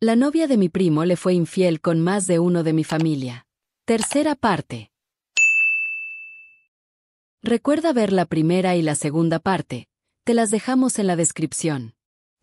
La novia de mi primo le fue infiel con más de uno de mi familia. Tercera parte. Recuerda ver la primera y la segunda parte. Te las dejamos en la descripción.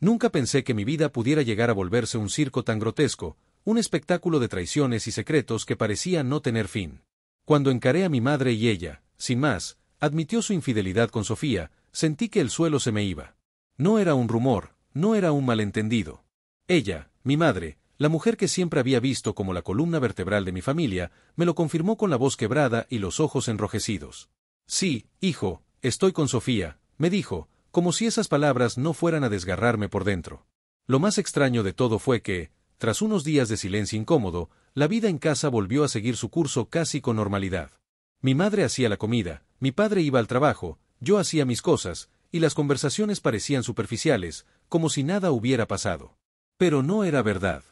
Nunca pensé que mi vida pudiera llegar a volverse un circo tan grotesco, un espectáculo de traiciones y secretos que parecía no tener fin. Cuando encaré a mi madre y ella, sin más, admitió su infidelidad con Sofía, sentí que el suelo se me iba. No era un rumor, no era un malentendido. Ella, mi madre, la mujer que siempre había visto como la columna vertebral de mi familia, me lo confirmó con la voz quebrada y los ojos enrojecidos. Sí, hijo, estoy con Sofía, me dijo, como si esas palabras no fueran a desgarrarme por dentro. Lo más extraño de todo fue que, tras unos días de silencio incómodo, la vida en casa volvió a seguir su curso casi con normalidad. Mi madre hacía la comida, mi padre iba al trabajo, yo hacía mis cosas, y las conversaciones parecían superficiales, como si nada hubiera pasado. Pero no era verdad.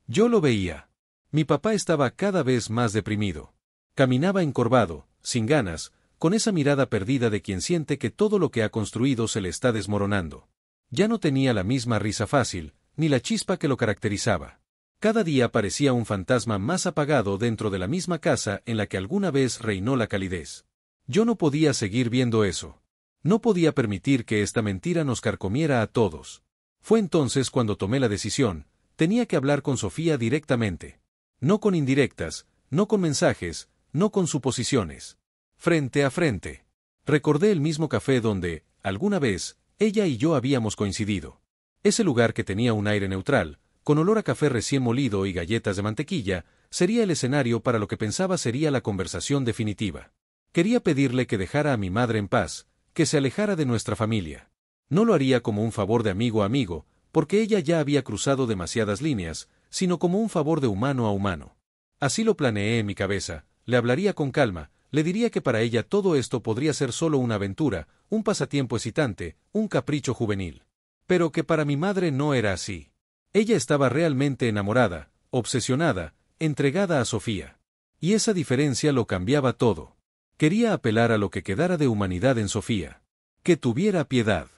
Yo lo veía. Mi papá estaba cada vez más deprimido. Caminaba encorvado, sin ganas, con esa mirada perdida de quien siente que todo lo que ha construido se le está desmoronando. Ya no tenía la misma risa fácil, ni la chispa que lo caracterizaba. Cada día parecía un fantasma más apagado dentro de la misma casa en la que alguna vez reinó la calidez. Yo no podía seguir viendo eso. No podía permitir que esta mentira nos carcomiera a todos. Fue entonces cuando tomé la decisión, tenía que hablar con Sofía directamente. No con indirectas, no con mensajes, no con suposiciones. Frente a frente. Recordé el mismo café donde, alguna vez, ella y yo habíamos coincidido. Ese lugar que tenía un aire neutral, con olor a café recién molido y galletas de mantequilla, sería el escenario para lo que pensaba sería la conversación definitiva. Quería pedirle que dejara a mi madre en paz, que se alejara de nuestra familia. No lo haría como un favor de amigo a amigo, porque ella ya había cruzado demasiadas líneas, sino como un favor de humano a humano. Así lo planeé en mi cabeza, le hablaría con calma, le diría que para ella todo esto podría ser solo una aventura, un pasatiempo excitante, un capricho juvenil. Pero que para mi madre no era así. Ella estaba realmente enamorada, obsesionada, entregada a Sofía. Y esa diferencia lo cambiaba todo. Quería apelar a lo que quedara de humanidad en Sofía. Que tuviera piedad.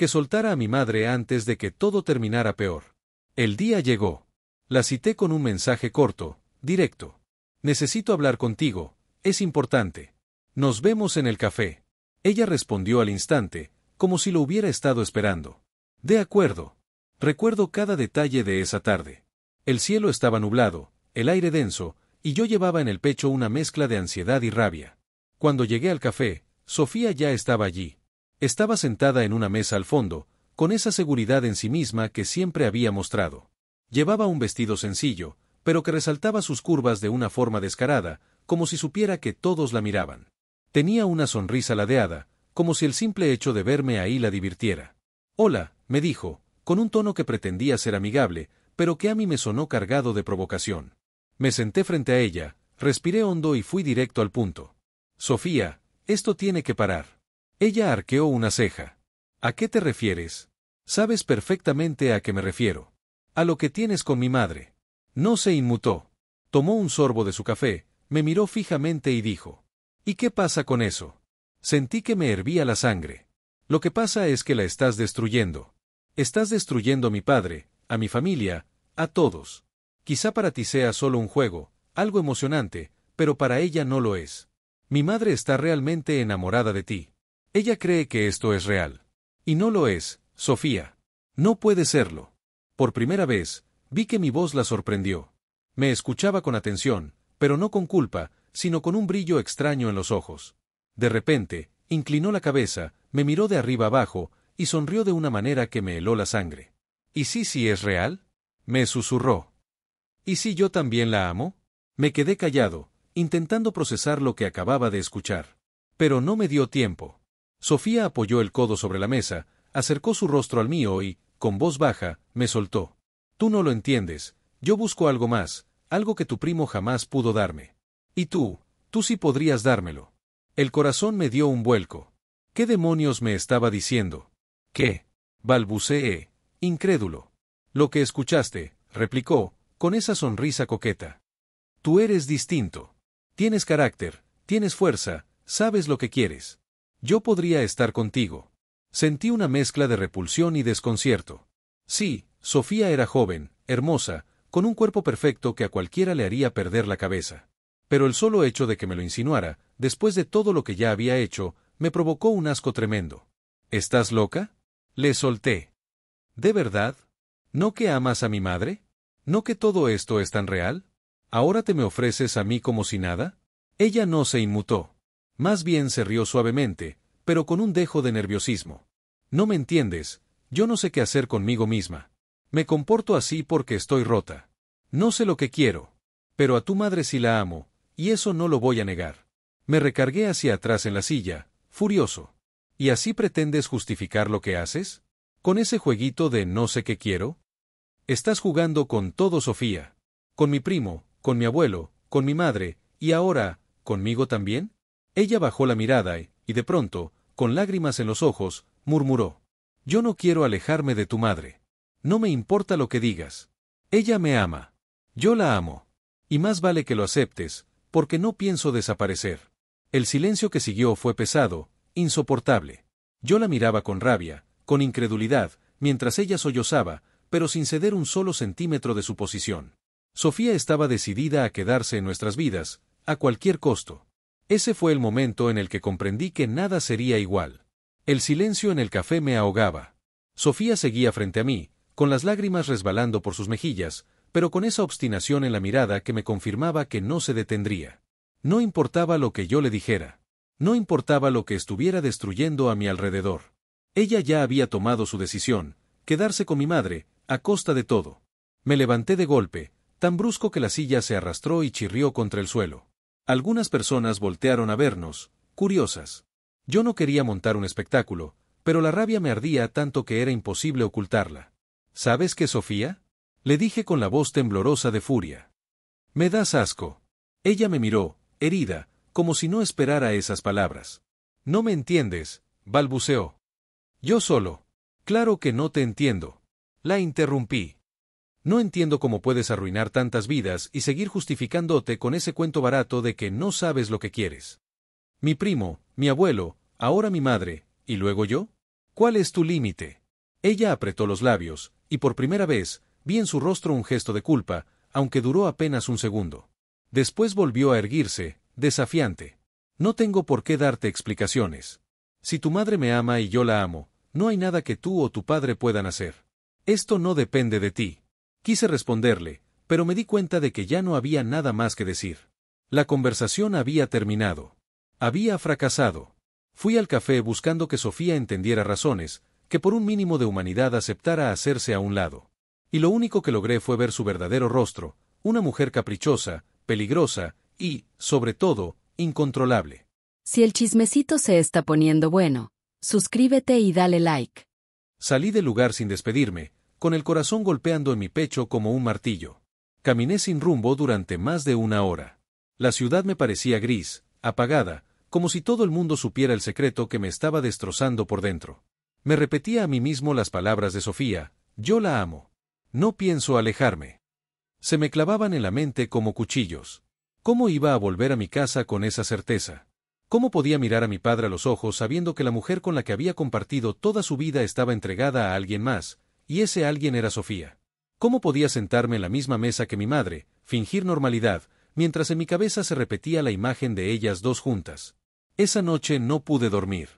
Que soltara a mi madre antes de que todo terminara peor. El día llegó. La cité con un mensaje corto, directo. Necesito hablar contigo, es importante. Nos vemos en el café. Ella respondió al instante, como si lo hubiera estado esperando. De acuerdo. Recuerdo cada detalle de esa tarde. El cielo estaba nublado, el aire denso, y yo llevaba en el pecho una mezcla de ansiedad y rabia. Cuando llegué al café, Sofía ya estaba allí. Estaba sentada en una mesa al fondo, con esa seguridad en sí misma que siempre había mostrado. Llevaba un vestido sencillo, pero que resaltaba sus curvas de una forma descarada, como si supiera que todos la miraban. Tenía una sonrisa ladeada, como si el simple hecho de verme ahí la divirtiera. Hola, me dijo, con un tono que pretendía ser amigable, pero que a mí me sonó cargado de provocación. Me senté frente a ella, respiré hondo y fui directo al punto. Sofía, esto tiene que parar. Ella arqueó una ceja. ¿A qué te refieres? Sabes perfectamente a qué me refiero. A lo que tienes con mi madre. No se inmutó. Tomó un sorbo de su café, me miró fijamente y dijo. ¿Y qué pasa con eso? Sentí que me hervía la sangre. Lo que pasa es que la estás destruyendo. Estás destruyendo a mi padre, a mi familia, a todos. Quizá para ti sea solo un juego, algo emocionante, pero para ella no lo es. Mi madre está realmente enamorada de ti. Ella cree que esto es real. Y no lo es, Sofía. No puede serlo. Por primera vez, vi que mi voz la sorprendió. Me escuchaba con atención, pero no con culpa, sino con un brillo extraño en los ojos. De repente, inclinó la cabeza, me miró de arriba abajo, y sonrió de una manera que me heló la sangre. ¿Y si es real? Me susurró. ¿Y si yo también la amo? Me quedé callado, intentando procesar lo que acababa de escuchar. Pero no me dio tiempo. Sofía apoyó el codo sobre la mesa, acercó su rostro al mío y, con voz baja, me soltó. Tú no lo entiendes, yo busco algo más, algo que tu primo jamás pudo darme. Y tú sí podrías dármelo. El corazón me dio un vuelco. ¿Qué demonios me estaba diciendo? ¿Qué? Balbuceé, incrédulo. Lo que escuchaste, replicó, con esa sonrisa coqueta. Tú eres distinto. Tienes carácter, tienes fuerza, sabes lo que quieres. Yo podría estar contigo. Sentí una mezcla de repulsión y desconcierto. Sí, Sofía era joven, hermosa, con un cuerpo perfecto que a cualquiera le haría perder la cabeza. Pero el solo hecho de que me lo insinuara, después de todo lo que ya había hecho, me provocó un asco tremendo. ¿Estás loca? Le solté. ¿De verdad? ¿No que amas a mi madre? ¿No que todo esto es tan real? ¿Ahora te me ofreces a mí como si nada? Ella no se inmutó. Más bien se rió suavemente, pero con un dejo de nerviosismo. No me entiendes, yo no sé qué hacer conmigo misma. Me comporto así porque estoy rota. No sé lo que quiero. Pero a tu madre sí la amo, y eso no lo voy a negar. Me recargué hacia atrás en la silla, furioso. ¿Y así pretendes justificar lo que haces? ¿Con ese jueguito de no sé qué quiero? Estás jugando con todo, Sofía. Con mi primo, con mi abuelo, con mi madre, y ahora, ¿conmigo también? Ella bajó la mirada y, de pronto, con lágrimas en los ojos, murmuró. Yo no quiero alejarme de tu madre. No me importa lo que digas. Ella me ama. Yo la amo. Y más vale que lo aceptes, porque no pienso desaparecer. El silencio que siguió fue pesado, insoportable. Yo la miraba con rabia, con incredulidad, mientras ella sollozaba, pero sin ceder un solo centímetro de su posición. Sofía estaba decidida a quedarse en nuestras vidas, a cualquier costo. Ese fue el momento en el que comprendí que nada sería igual. El silencio en el café me ahogaba. Sofía seguía frente a mí, con las lágrimas resbalando por sus mejillas, pero con esa obstinación en la mirada que me confirmaba que no se detendría. No importaba lo que yo le dijera. No importaba lo que estuviera destruyendo a mi alrededor. Ella ya había tomado su decisión, quedarse con mi madre, a costa de todo. Me levanté de golpe, tan brusco que la silla se arrastró y chirrió contra el suelo. Algunas personas voltearon a vernos, curiosas. Yo no quería montar un espectáculo, pero la rabia me ardía tanto que era imposible ocultarla. ¿Sabes qué, Sofía? Le dije con la voz temblorosa de furia. Me das asco. Ella me miró, herida, como si no esperara esas palabras. No me entiendes, balbuceó. Yo solo. Claro que no te entiendo. La interrumpí. No entiendo cómo puedes arruinar tantas vidas y seguir justificándote con ese cuento barato de que no sabes lo que quieres. Mi primo, mi abuelo, ahora mi madre, ¿y luego yo? ¿Cuál es tu límite? Ella apretó los labios, y por primera vez, vi en su rostro un gesto de culpa, aunque duró apenas un segundo. Después volvió a erguirse, desafiante. No tengo por qué darte explicaciones. Si tu madre me ama y yo la amo, no hay nada que tú o tu padre puedan hacer. Esto no depende de ti. Quise responderle, pero me di cuenta de que ya no había nada más que decir. La conversación había terminado. Había fracasado. Fui al café buscando que Sofía entendiera razones, que por un mínimo de humanidad aceptara hacerse a un lado. Y lo único que logré fue ver su verdadero rostro, una mujer caprichosa, peligrosa y, sobre todo, incontrolable. Si el chismecito se está poniendo bueno, suscríbete y dale like. Salí del lugar sin despedirme, con el corazón golpeando en mi pecho como un martillo. Caminé sin rumbo durante más de una hora. La ciudad me parecía gris, apagada, como si todo el mundo supiera el secreto que me estaba destrozando por dentro. Me repetía a mí mismo las palabras de Sofía, yo la amo. No pienso alejarme. Se me clavaban en la mente como cuchillos. ¿Cómo iba a volver a mi casa con esa certeza? ¿Cómo podía mirar a mi padre a los ojos sabiendo que la mujer con la que había compartido toda su vida estaba entregada a alguien más, y ese alguien era Sofía? ¿Cómo podía sentarme en la misma mesa que mi madre, fingir normalidad, mientras en mi cabeza se repetía la imagen de ellas dos juntas? Esa noche no pude dormir.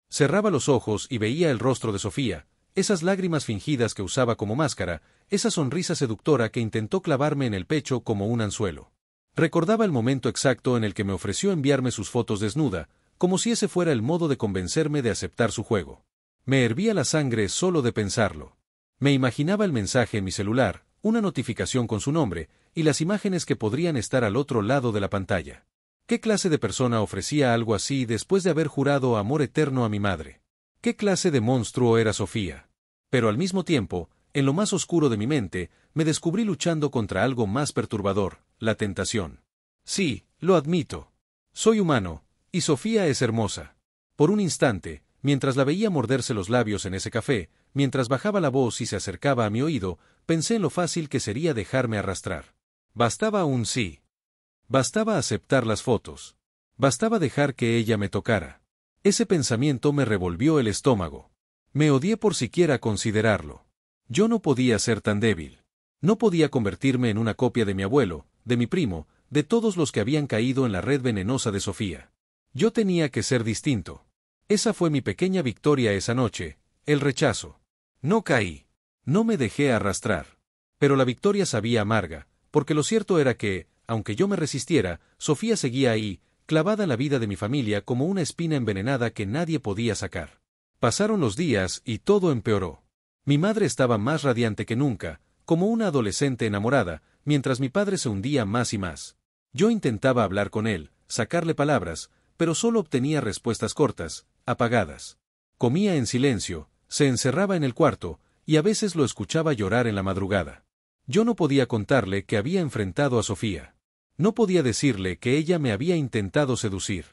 Cerraba los ojos y veía el rostro de Sofía, esas lágrimas fingidas que usaba como máscara, esa sonrisa seductora que intentó clavarme en el pecho como un anzuelo. Recordaba el momento exacto en el que me ofreció enviarme sus fotos desnuda, como si ese fuera el modo de convencerme de aceptar su juego. Me hervía la sangre solo de pensarlo. Me imaginaba el mensaje en mi celular, una notificación con su nombre, y las imágenes que podrían estar al otro lado de la pantalla. ¿Qué clase de persona ofrecía algo así después de haber jurado amor eterno a mi madre? ¿Qué clase de monstruo era Sofía? Pero al mismo tiempo, en lo más oscuro de mi mente, me descubrí luchando contra algo más perturbador, la tentación. Sí, lo admito. Soy humano, y Sofía es hermosa. Por un instante, mientras la veía morderse los labios en ese café, mientras bajaba la voz y se acercaba a mi oído, pensé en lo fácil que sería dejarme arrastrar. Bastaba un sí. Bastaba aceptar las fotos. Bastaba dejar que ella me tocara. Ese pensamiento me revolvió el estómago. Me odié por siquiera considerarlo. Yo no podía ser tan débil. No podía convertirme en una copia de mi abuelo, de mi primo, de todos los que habían caído en la red venenosa de Sofía. Yo tenía que ser distinto. Esa fue mi pequeña victoria esa noche, el rechazo. No caí. No me dejé arrastrar. Pero la victoria sabía amarga, porque lo cierto era que, aunque yo me resistiera, Sofía seguía ahí, clavada en la vida de mi familia como una espina envenenada que nadie podía sacar. Pasaron los días y todo empeoró. Mi madre estaba más radiante que nunca, como una adolescente enamorada, mientras mi padre se hundía más y más. Yo intentaba hablar con él, sacarle palabras, pero solo obtenía respuestas cortas, apagadas. Comía en silencio, se encerraba en el cuarto, y a veces lo escuchaba llorar en la madrugada. Yo no podía contarle que había enfrentado a Sofía. No podía decirle que ella me había intentado seducir.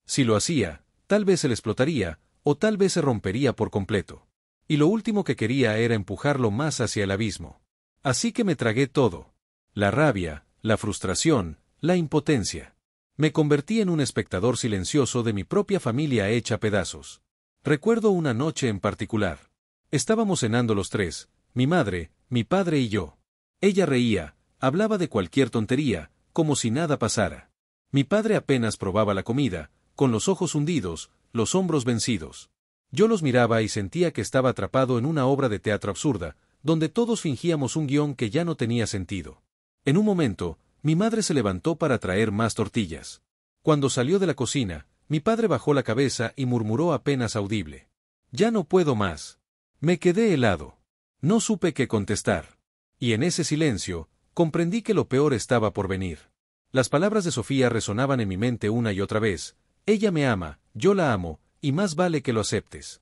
Si lo hacía, tal vez él explotaría, o tal vez se rompería por completo. Y lo último que quería era empujarlo más hacia el abismo. Así que me tragué todo. La rabia, la frustración, la impotencia. Me convertí en un espectador silencioso de mi propia familia hecha pedazos. Recuerdo una noche en particular. Estábamos cenando los tres, mi madre, mi padre y yo. Ella reía, hablaba de cualquier tontería, como si nada pasara. Mi padre apenas probaba la comida, con los ojos hundidos, los hombros vencidos. Yo los miraba y sentía que estaba atrapado en una obra de teatro absurda, donde todos fingíamos un guión que ya no tenía sentido. En un momento, mi madre se levantó para traer más tortillas. Cuando salió de la cocina, mi padre bajó la cabeza y murmuró apenas audible: «Ya no puedo más». Me quedé helado. No supe qué contestar. Y en ese silencio, comprendí que lo peor estaba por venir. Las palabras de Sofía resonaban en mi mente una y otra vez: «Ella me ama, yo la amo, y más vale que lo aceptes».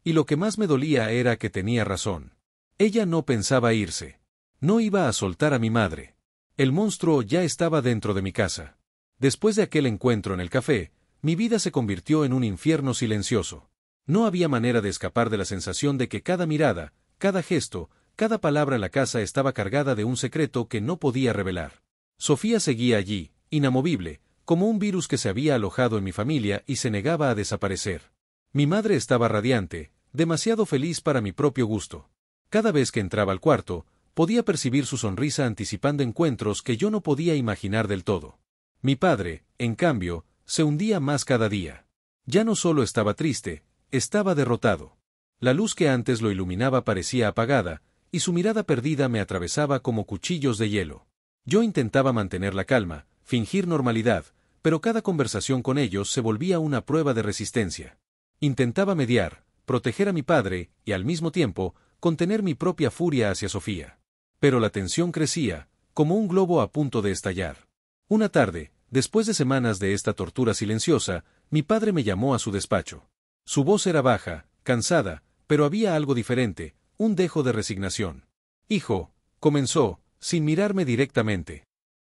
Y lo que más me dolía era que tenía razón. Ella no pensaba irse. No iba a soltar a mi madre. El monstruo ya estaba dentro de mi casa. Después de aquel encuentro en el café, mi vida se convirtió en un infierno silencioso. No había manera de escapar de la sensación de que cada mirada, cada gesto, cada palabra en la casa estaba cargada de un secreto que no podía revelar. Sofía seguía allí, inamovible, como un virus que se había alojado en mi familia y se negaba a desaparecer. Mi madre estaba radiante, demasiado feliz para mi propio gusto. Cada vez que entraba al cuarto, podía percibir su sonrisa anticipando encuentros que yo no podía imaginar del todo. Mi padre, en cambio, se hundía más cada día. Ya no solo estaba triste, estaba derrotado. La luz que antes lo iluminaba parecía apagada, y su mirada perdida me atravesaba como cuchillos de hielo. Yo intentaba mantener la calma, fingir normalidad, pero cada conversación con ellos se volvía una prueba de resistencia. Intentaba mediar, proteger a mi padre, y al mismo tiempo, contener mi propia furia hacia Sofía. Pero la tensión crecía, como un globo a punto de estallar. Una tarde, después de semanas de esta tortura silenciosa, mi padre me llamó a su despacho. Su voz era baja, cansada, pero había algo diferente, un dejo de resignación. «Hijo», comenzó, sin mirarme directamente.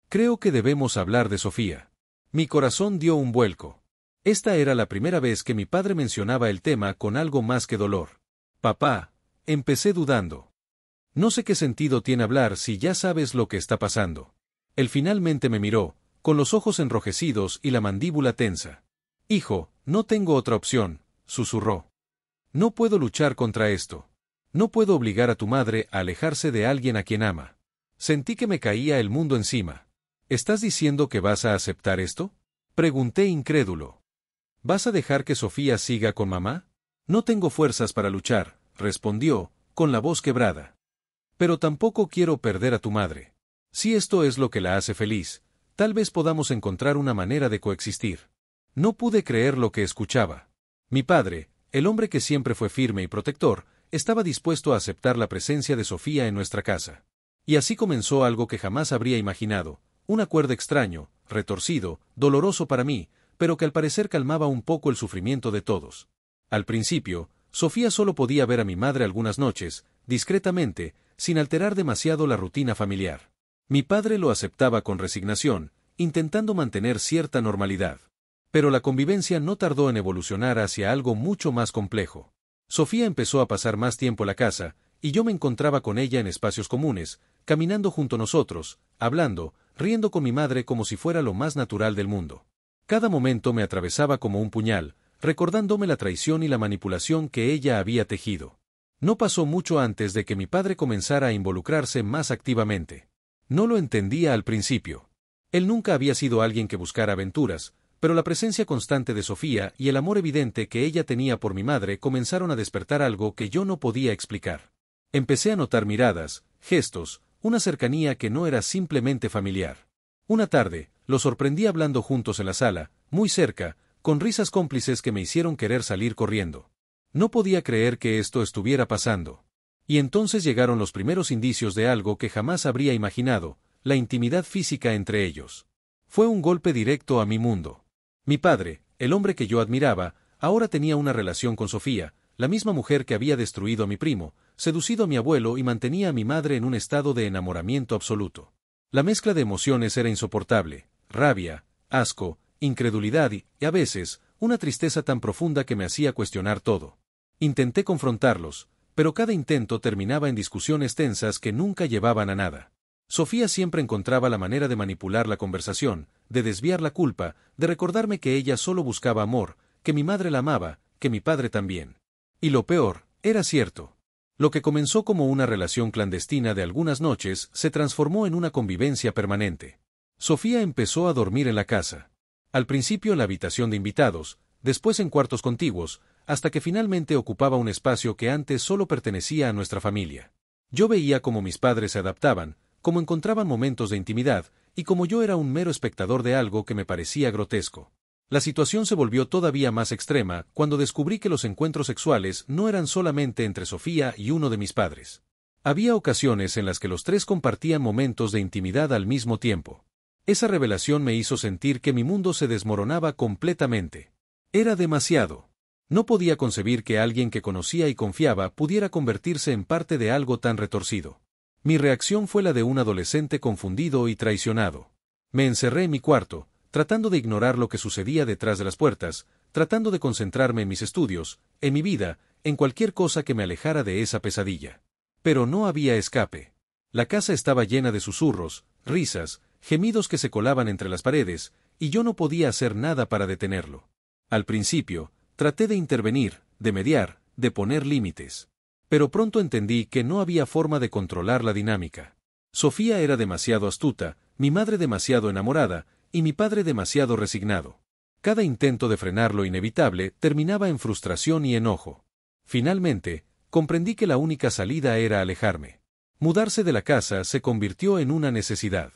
«Creo que debemos hablar de Sofía». Mi corazón dio un vuelco. Esta era la primera vez que mi padre mencionaba el tema con algo más que dolor. «Papá», empecé dudando. «No sé qué sentido tiene hablar si ya sabes lo que está pasando». Él finalmente me miró, con los ojos enrojecidos y la mandíbula tensa. «Hijo, no tengo otra opción», susurró. «No puedo luchar contra esto. No puedo obligar a tu madre a alejarse de alguien a quien ama». Sentí que me caía el mundo encima. «¿Estás diciendo que vas a aceptar esto?», pregunté incrédulo. «¿Vas a dejar que Sofía siga con mamá?». «No tengo fuerzas para luchar», respondió, con la voz quebrada. «Pero tampoco quiero perder a tu madre. Si esto es lo que la hace feliz, tal vez podamos encontrar una manera de coexistir». No pude creer lo que escuchaba. Mi padre, el hombre que siempre fue firme y protector, estaba dispuesto a aceptar la presencia de Sofía en nuestra casa. Y así comenzó algo que jamás habría imaginado, un acuerdo extraño, retorcido, doloroso para mí, pero que al parecer calmaba un poco el sufrimiento de todos. Al principio, Sofía solo podía ver a mi madre algunas noches, discretamente, sin alterar demasiado la rutina familiar. Mi padre lo aceptaba con resignación, intentando mantener cierta normalidad. Pero la convivencia no tardó en evolucionar hacia algo mucho más complejo. Sofía empezó a pasar más tiempo en la casa, y yo me encontraba con ella en espacios comunes, caminando junto a nosotros, hablando, riendo con mi madre como si fuera lo más natural del mundo. Cada momento me atravesaba como un puñal, recordándome la traición y la manipulación que ella había tejido. No pasó mucho antes de que mi padre comenzara a involucrarse más activamente. No lo entendía al principio. Él nunca había sido alguien que buscara aventuras, pero la presencia constante de Sofía y el amor evidente que ella tenía por mi madre comenzaron a despertar algo que yo no podía explicar. Empecé a notar miradas, gestos, una cercanía que no era simplemente familiar. Una tarde, los sorprendí hablando juntos en la sala, muy cerca, con risas cómplices que me hicieron querer salir corriendo. No podía creer que esto estuviera pasando. Y entonces llegaron los primeros indicios de algo que jamás habría imaginado, la intimidad física entre ellos. Fue un golpe directo a mi mundo. Mi padre, el hombre que yo admiraba, ahora tenía una relación con Sofía, la misma mujer que había destruido a mi primo, seducido a mi abuelo y mantenía a mi madre en un estado de enamoramiento absoluto. La mezcla de emociones era insoportable, rabia, asco, incredulidad y, a veces, una tristeza tan profunda que me hacía cuestionar todo. Intenté confrontarlos, pero cada intento terminaba en discusiones tensas que nunca llevaban a nada. Sofía siempre encontraba la manera de manipular la conversación, de desviar la culpa, de recordarme que ella solo buscaba amor, que mi madre la amaba, que mi padre también. Y lo peor, era cierto. Lo que comenzó como una relación clandestina de algunas noches se transformó en una convivencia permanente. Sofía empezó a dormir en la casa. Al principio en la habitación de invitados, después en cuartos contiguos, hasta que finalmente ocupaba un espacio que antes solo pertenecía a nuestra familia. Yo veía cómo mis padres se adaptaban, cómo encontraban momentos de intimidad, y cómo yo era un mero espectador de algo que me parecía grotesco. La situación se volvió todavía más extrema cuando descubrí que los encuentros sexuales no eran solamente entre Sofía y uno de mis padres. Había ocasiones en las que los tres compartían momentos de intimidad al mismo tiempo. Esa revelación me hizo sentir que mi mundo se desmoronaba completamente. Era demasiado. No podía concebir que alguien que conocía y confiaba pudiera convertirse en parte de algo tan retorcido. Mi reacción fue la de un adolescente confundido y traicionado. Me encerré en mi cuarto, tratando de ignorar lo que sucedía detrás de las puertas, tratando de concentrarme en mis estudios, en mi vida, en cualquier cosa que me alejara de esa pesadilla. Pero no había escape. La casa estaba llena de susurros, risas, gemidos que se colaban entre las paredes, y yo no podía hacer nada para detenerlo. Al principio, traté de intervenir, de mediar, de poner límites. Pero pronto entendí que no había forma de controlar la dinámica. Sofía era demasiado astuta, mi madre demasiado enamorada, y mi padre demasiado resignado. Cada intento de frenar lo inevitable terminaba en frustración y enojo. Finalmente, comprendí que la única salida era alejarme. Mudarse de la casa se convirtió en una necesidad.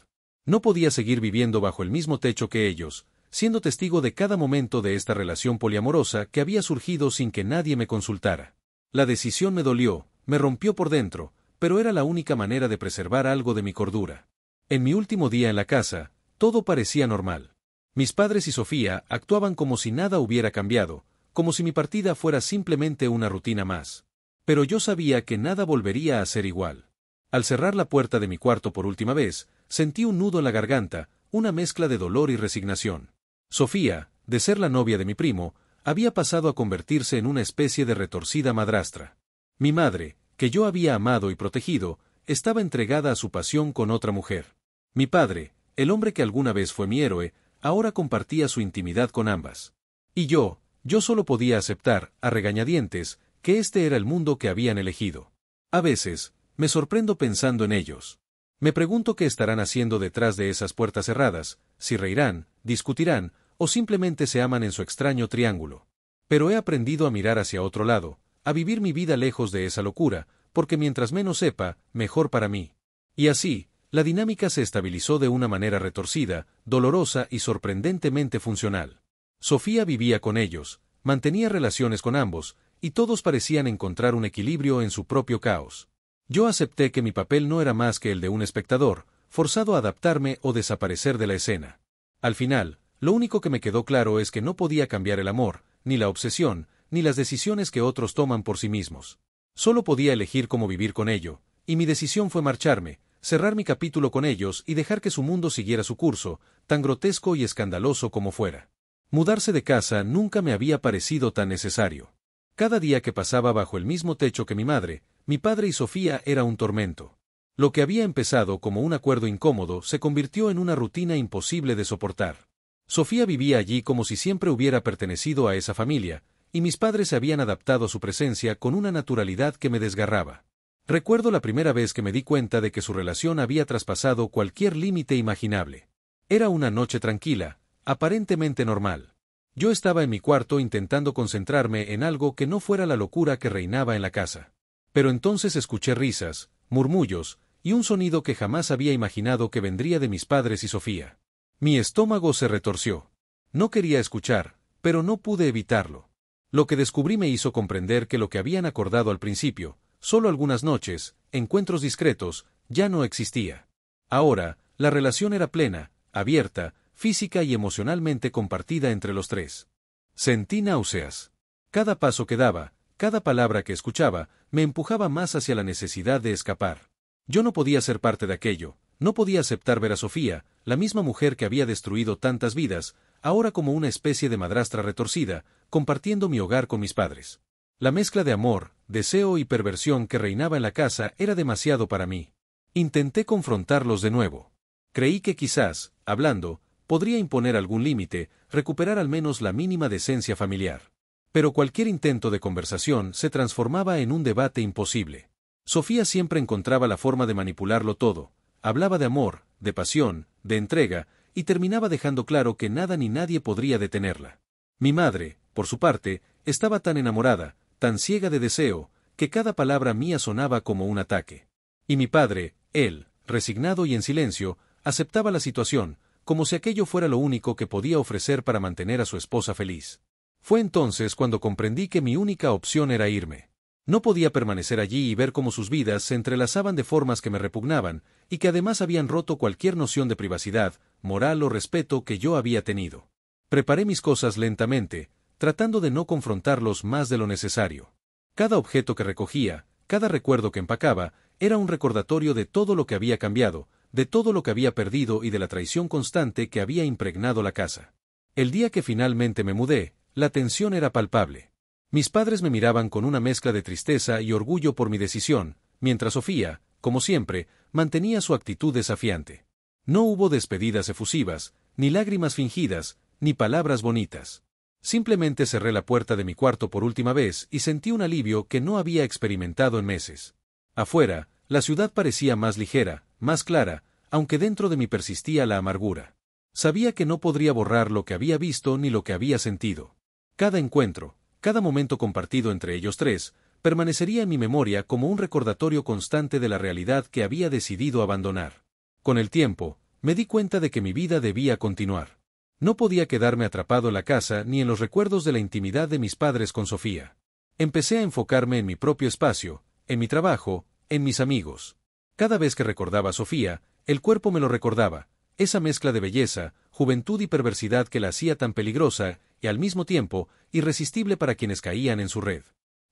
No podía seguir viviendo bajo el mismo techo que ellos, siendo testigo de cada momento de esta relación poliamorosa que había surgido sin que nadie me consultara. La decisión me dolió, me rompió por dentro, pero era la única manera de preservar algo de mi cordura. En mi último día en la casa, todo parecía normal. Mis padres y Sofía actuaban como si nada hubiera cambiado, como si mi partida fuera simplemente una rutina más. Pero yo sabía que nada volvería a ser igual. Al cerrar la puerta de mi cuarto por última vez, sentí un nudo en la garganta, una mezcla de dolor y resignación. Sofía, de ser la novia de mi primo, había pasado a convertirse en una especie de retorcida madrastra. Mi madre, que yo había amado y protegido, estaba entregada a su pasión con otra mujer. Mi padre, el hombre que alguna vez fue mi héroe, ahora compartía su intimidad con ambas. Y yo solo podía aceptar, a regañadientes, que este era el mundo que habían elegido. A veces, me sorprendo pensando en ellos. Me pregunto qué estarán haciendo detrás de esas puertas cerradas, si reirán, discutirán, o simplemente se aman en su extraño triángulo. Pero he aprendido a mirar hacia otro lado, a vivir mi vida lejos de esa locura, porque mientras menos sepa, mejor para mí. Y así, la dinámica se estabilizó de una manera retorcida, dolorosa y sorprendentemente funcional. Sofía vivía con ellos, mantenía relaciones con ambos, y todos parecían encontrar un equilibrio en su propio caos. Yo acepté que mi papel no era más que el de un espectador, forzado a adaptarme o desaparecer de la escena. Al final, lo único que me quedó claro es que no podía cambiar el amor, ni la obsesión, ni las decisiones que otros toman por sí mismos. Solo podía elegir cómo vivir con ello, y mi decisión fue marcharme, cerrar mi capítulo con ellos y dejar que su mundo siguiera su curso, tan grotesco y escandaloso como fuera. Mudarse de casa nunca me había parecido tan necesario. Cada día que pasaba bajo el mismo techo que mi madre, mi padre y Sofía era un tormento. Lo que había empezado como un acuerdo incómodo se convirtió en una rutina imposible de soportar. Sofía vivía allí como si siempre hubiera pertenecido a esa familia, y mis padres se habían adaptado a su presencia con una naturalidad que me desgarraba. Recuerdo la primera vez que me di cuenta de que su relación había traspasado cualquier límite imaginable. Era una noche tranquila, aparentemente normal. Yo estaba en mi cuarto intentando concentrarme en algo que no fuera la locura que reinaba en la casa. Pero entonces escuché risas, murmullos, y un sonido que jamás había imaginado que vendría de mis padres y Sofía. Mi estómago se retorció. No quería escuchar, pero no pude evitarlo. Lo que descubrí me hizo comprender que lo que habían acordado al principio, solo algunas noches, encuentros discretos, ya no existía. Ahora, la relación era plena, abierta, física y emocionalmente compartida entre los tres. Sentí náuseas. Cada paso que daba, cada palabra que escuchaba, me empujaba más hacia la necesidad de escapar. Yo no podía ser parte de aquello, no podía aceptar ver a Sofía, la misma mujer que había destruido tantas vidas, ahora como una especie de madrastra retorcida, compartiendo mi hogar con mis padres. La mezcla de amor, deseo y perversión que reinaba en la casa era demasiado para mí. Intenté confrontarlos de nuevo. Creí que quizás, hablando, podría imponer algún límite, recuperar al menos la mínima decencia familiar. Pero cualquier intento de conversación se transformaba en un debate imposible. Sofía siempre encontraba la forma de manipularlo todo, hablaba de amor, de pasión, de entrega, y terminaba dejando claro que nada ni nadie podría detenerla. Mi madre, por su parte, estaba tan enamorada, tan ciega de deseo, que cada palabra mía sonaba como un ataque. Y mi padre, él, resignado y en silencio, aceptaba la situación, como si aquello fuera lo único que podía ofrecer para mantener a su esposa feliz. Fue entonces cuando comprendí que mi única opción era irme. No podía permanecer allí y ver cómo sus vidas se entrelazaban de formas que me repugnaban, y que además habían roto cualquier noción de privacidad, moral o respeto que yo había tenido. Preparé mis cosas lentamente, tratando de no confrontarlos más de lo necesario. Cada objeto que recogía, cada recuerdo que empacaba, era un recordatorio de todo lo que había cambiado, de todo lo que había perdido y de la traición constante que había impregnado la casa. El día que finalmente me mudé, la tensión era palpable. Mis padres me miraban con una mezcla de tristeza y orgullo por mi decisión, mientras Sofía, como siempre, mantenía su actitud desafiante. No hubo despedidas efusivas, ni lágrimas fingidas, ni palabras bonitas. Simplemente cerré la puerta de mi cuarto por última vez y sentí un alivio que no había experimentado en meses. Afuera, la ciudad parecía más ligera, más clara, aunque dentro de mí persistía la amargura. Sabía que no podría borrar lo que había visto ni lo que había sentido. Cada encuentro, cada momento compartido entre ellos tres, permanecería en mi memoria como un recordatorio constante de la realidad que había decidido abandonar. Con el tiempo, me di cuenta de que mi vida debía continuar. No podía quedarme atrapado en la casa ni en los recuerdos de la intimidad de mis padres con Sofía. Empecé a enfocarme en mi propio espacio, en mi trabajo, en mis amigos. Cada vez que recordaba a Sofía, el cuerpo me lo recordaba, esa mezcla de belleza, juventud y perversidad que la hacía tan peligrosa y al mismo tiempo irresistible para quienes caían en su red.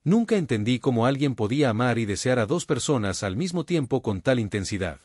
Nunca entendí cómo alguien podía amar y desear a dos personas al mismo tiempo con tal intensidad.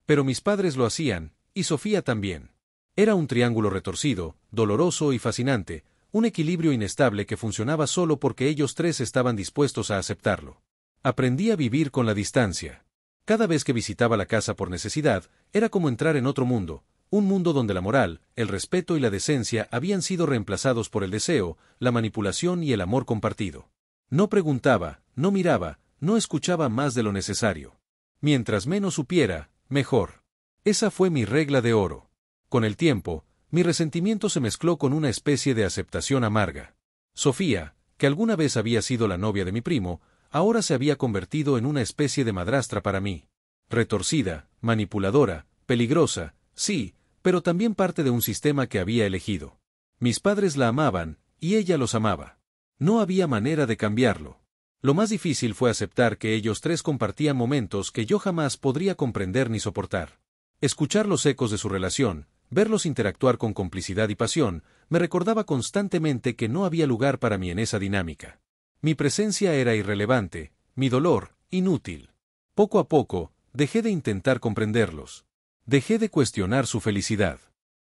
Pero mis padres lo hacían, y Sofía también. Era un triángulo retorcido, doloroso y fascinante, un equilibrio inestable que funcionaba solo porque ellos tres estaban dispuestos a aceptarlo. Aprendí a vivir con la distancia. Cada vez que visitaba la casa por necesidad, era como entrar en otro mundo, un mundo donde la moral, el respeto y la decencia habían sido reemplazados por el deseo, la manipulación y el amor compartido. No preguntaba, no miraba, no escuchaba más de lo necesario. Mientras menos supiera, mejor. Esa fue mi regla de oro. Con el tiempo, mi resentimiento se mezcló con una especie de aceptación amarga. Sofía, que alguna vez había sido la novia de mi primo, ahora se había convertido en una especie de madrastra para mí. Retorcida, manipuladora, peligrosa, sí, pero también parte de un sistema que había elegido. Mis padres la amaban, y ella los amaba. No había manera de cambiarlo. Lo más difícil fue aceptar que ellos tres compartían momentos que yo jamás podría comprender ni soportar. Escuchar los ecos de su relación, verlos interactuar con complicidad y pasión, me recordaba constantemente que no había lugar para mí en esa dinámica. Mi presencia era irrelevante, mi dolor, inútil. Poco a poco, dejé de intentar comprenderlos. Dejé de cuestionar su felicidad.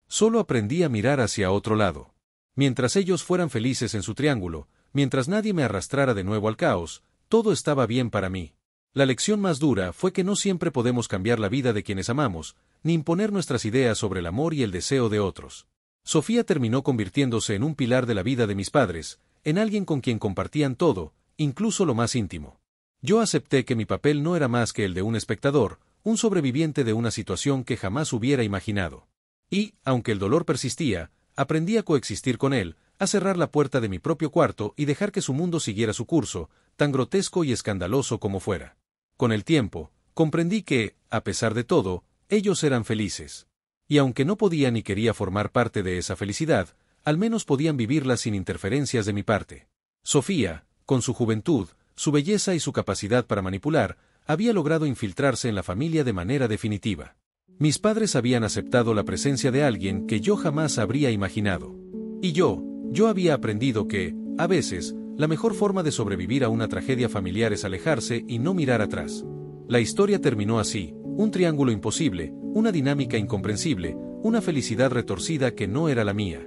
Solo aprendí a mirar hacia otro lado. Mientras ellos fueran felices en su triángulo, mientras nadie me arrastrara de nuevo al caos, todo estaba bien para mí. La lección más dura fue que no siempre podemos cambiar la vida de quienes amamos, ni imponer nuestras ideas sobre el amor y el deseo de otros. Sofía terminó convirtiéndose en un pilar de la vida de mis padres, en alguien con quien compartían todo, incluso lo más íntimo. Yo acepté que mi papel no era más que el de un espectador, un sobreviviente de una situación que jamás hubiera imaginado. Y, aunque el dolor persistía, aprendí a coexistir con él, a cerrar la puerta de mi propio cuarto y dejar que su mundo siguiera su curso, tan grotesco y escandaloso como fuera. Con el tiempo, comprendí que, a pesar de todo, ellos eran felices. Y aunque no podía ni quería formar parte de esa felicidad, al menos podían vivirla sin interferencias de mi parte. Sofía, con su juventud, su belleza y su capacidad para manipular, había logrado infiltrarse en la familia de manera definitiva. Mis padres habían aceptado la presencia de alguien que yo jamás habría imaginado. Y yo había aprendido que, a veces, la mejor forma de sobrevivir a una tragedia familiar es alejarse y no mirar atrás. La historia terminó así, un triángulo imposible, una dinámica incomprensible, una felicidad retorcida que no era la mía.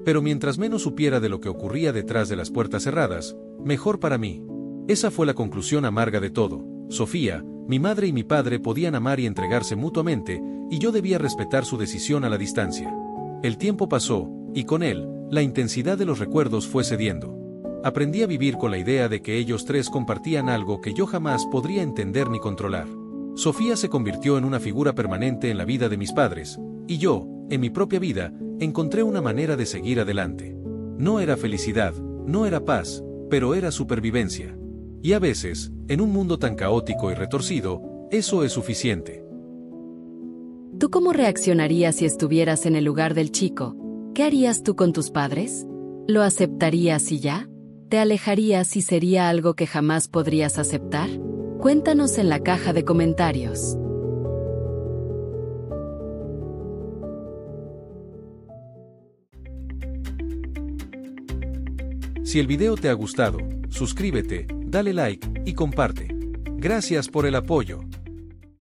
Pero mientras menos supiera de lo que ocurría detrás de las puertas cerradas, mejor para mí. Esa fue la conclusión amarga de todo. Sofía, mi madre y mi padre podían amar y entregarse mutuamente, y yo debía respetar su decisión a la distancia. El tiempo pasó, y con él, la intensidad de los recuerdos fue cediendo. Aprendí a vivir con la idea de que ellos tres compartían algo que yo jamás podría entender ni controlar. Sofía se convirtió en una figura permanente en la vida de mis padres, y yo, en mi propia vida, encontré una manera de seguir adelante. No era felicidad, no era paz, pero era supervivencia. Y a veces, en un mundo tan caótico y retorcido, eso es suficiente. ¿Tú cómo reaccionarías si estuvieras en el lugar del chico? ¿Qué harías tú con tus padres? ¿Lo aceptarías y ya? ¿Te alejarías y sería algo que jamás podrías aceptar? Cuéntanos en la caja de comentarios. Si el video te ha gustado, suscríbete, dale like y comparte. Gracias por el apoyo.